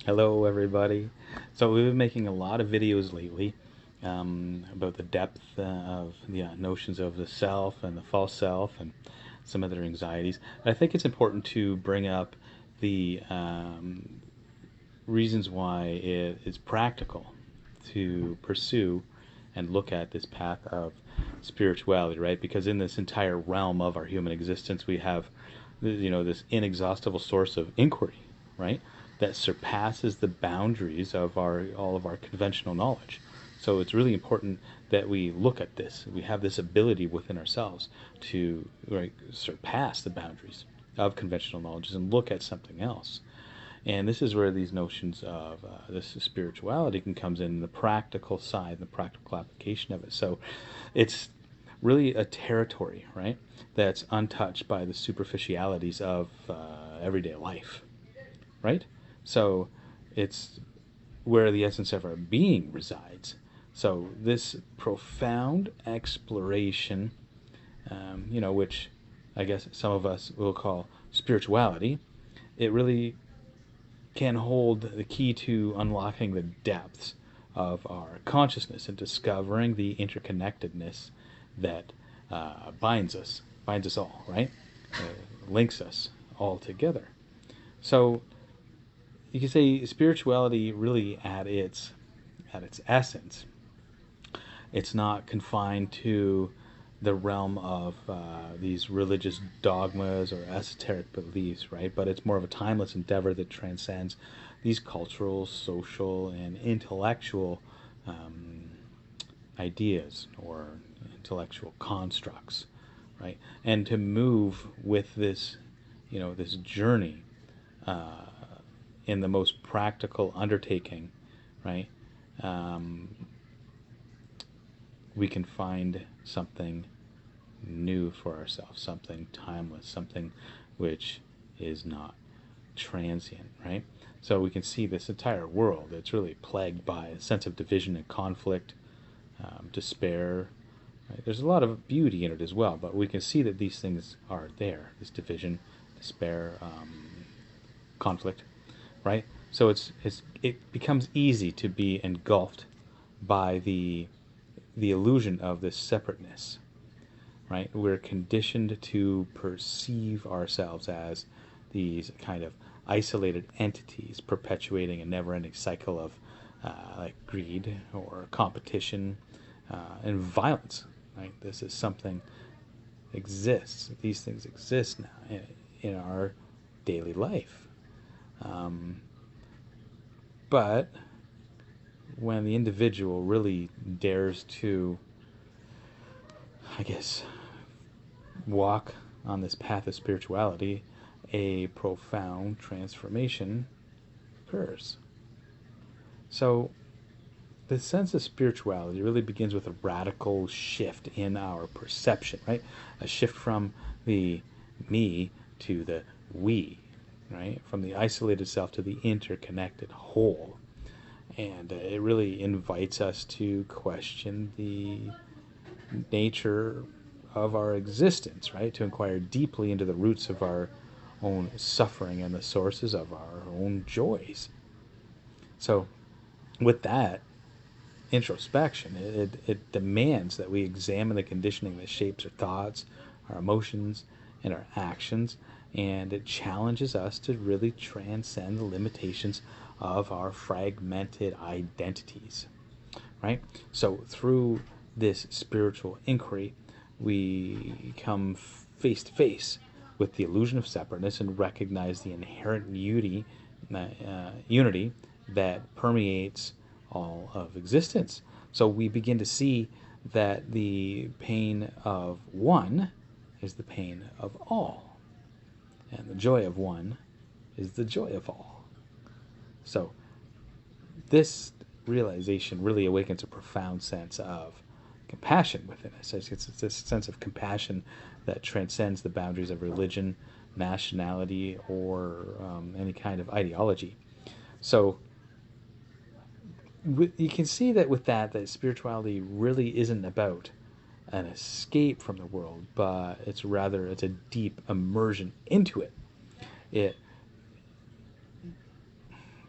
Hello, everybody. So we've been making a lot of videos lately about the depth of the notions of the self and the false self and some other anxieties. I think it's important to bring up the reasons why it is practical to pursue and look at this path of spirituality, right? Because in this entire realm of our human existence, we have, this inexhaustible source of inquiry, right? That surpasses the boundaries of all of our conventional knowledge. So it's really important that we look at this. We have this ability within ourselves to, right, surpass the boundaries of conventional knowledge and look at something else. And this is where these notions of this spirituality can comes in the practical side, the practical application of it. So it's really a territory, right, that's untouched by the superficialities of everyday life, right? So it's where the essence of our being resides. So this profound exploration, which I guess some of us will call spirituality, it really can hold the key to unlocking the depths of our consciousness and discovering the interconnectedness that binds us all, right? Links us all together. So you can say spirituality really at its essence, it's not confined to the realm of these religious dogmas or esoteric beliefs, right? But it's more of a timeless endeavor that transcends these cultural, social, and intellectual um, ideas or intellectual constructs, right? And to move with this, this journey in the most practical undertaking, right? Um, we can find something new for ourselves, something timeless, something which is not transient, right? So we can see this entire world, it's really plagued by a sense of division and conflict, despair. Right? There's a lot of beauty in it as well, but we can see that these things are there, this division, despair, conflict, right? So it becomes easy to be engulfed by the illusion of this separateness, right? We're conditioned to perceive ourselves as these kind of isolated entities perpetuating a never-ending cycle of like greed or competition and violence, right? This is something exists. These things exist now in our daily life. Um, but when the individual really dares to, I guess, walk on this path of spirituality, a profound transformation occurs. So, the sense of spirituality really begins with a radical shift in our perception, right? A shift from the me to the we, right? From the isolated self to the interconnected whole. And it really invites us to question the nature of our existence, right? To inquire deeply into the roots of our own suffering and the sources of our own joys. So, with that introspection, it demands that we examine the conditioning that shapes our thoughts, our emotions, and our actions, and it challenges us to really transcend the limitations of our fragmented identities, right? So, through this spiritual inquiry, we come face to face with the illusion of separateness and recognize the inherent unity that permeates all of existence. So we begin to see that the pain of one is the pain of all, and the joy of one is the joy of all. So this realization really awakens a profound sense of compassion within us. It's this sense of compassion that transcends the boundaries of religion, nationality, or any kind of ideology. So you can see that with that spirituality really isn't about an escape from the world, but it's a deep immersion into it. It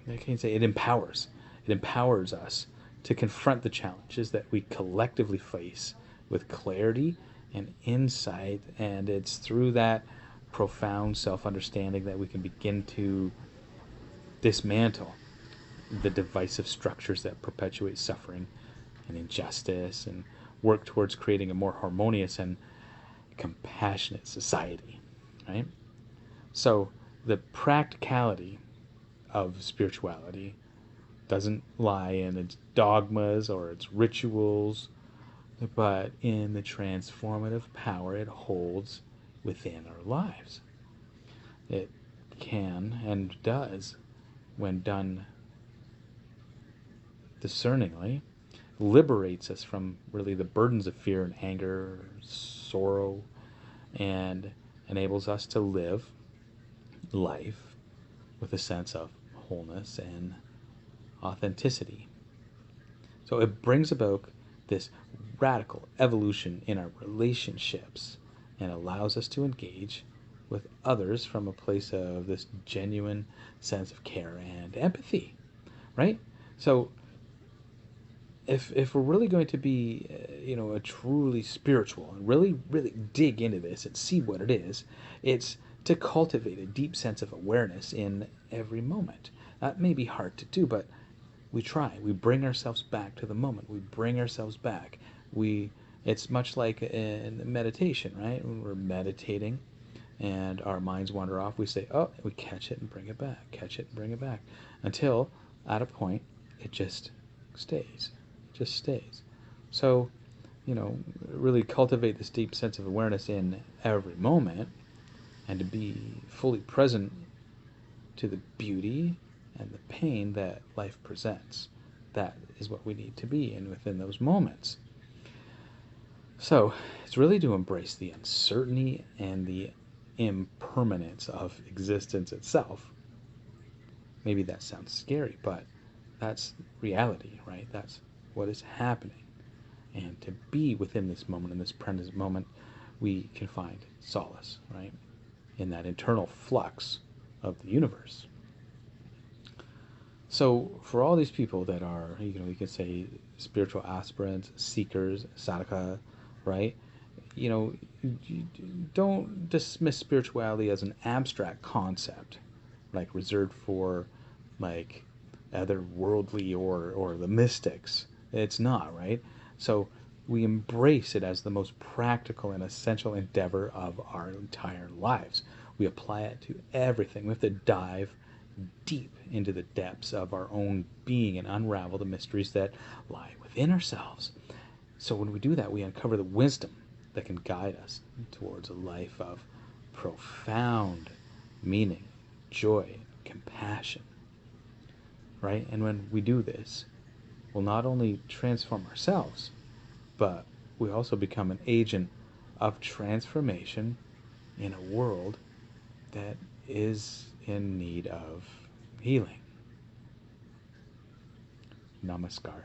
I can say it empowers. It empowers us to confront the challenges that we collectively face with clarity and insight. And it's through that profound self understanding that we can begin to dismantle the divisive structures that perpetuate suffering and injustice and work towards creating a more harmonious and compassionate society, right? So the practicality of spirituality doesn't lie in its dogmas or its rituals, but in the transformative power it holds within our lives. It can and does, when done discerningly, liberates us from really the burdens of fear and anger, sorrow, and enables us to live life with a sense of wholeness and authenticity. So it brings about this radical evolution in our relationships and allows us to engage with others from a place of this genuine sense of care and empathy, right? So if we're really going to be, a truly spiritual and really dig into this and see what it is, it's to cultivate a deep sense of awareness in every moment. That may be hard to do, but we try. We bring ourselves back to the moment. We bring ourselves back. It's much like in meditation, right? When we're meditating and our minds wander off, we say, oh, we catch it and bring it back, catch it and bring it back, until at a point it just stays. Just stays. So, really cultivate this deep sense of awareness in every moment and to be fully present to the beauty and the pain that life presents. That is what we need to be in within those moments. So, it's really to embrace the uncertainty and the impermanence of existence itself. Maybe that sounds scary, but that's reality, right? That's what is happening. And to be within this moment, in this present moment, we can find solace, right? In that internal flux of the universe. So for all these people that are, you can say spiritual aspirants, seekers, sadhaka, right? Don't dismiss spirituality as an abstract concept, like reserved for like otherworldly or the mystics. It's not, right? So we embrace it as the most practical and essential endeavor of our entire lives. We apply it to everything. We have to dive deep into the depths of our own being and unravel the mysteries that lie within ourselves. So when we do that, we uncover the wisdom that can guide us towards a life of profound meaning, joy, compassion, right? And when we do this, we'll not only transform ourselves, but we also become an agent of transformation in a world that is in need of healing. Namaskar.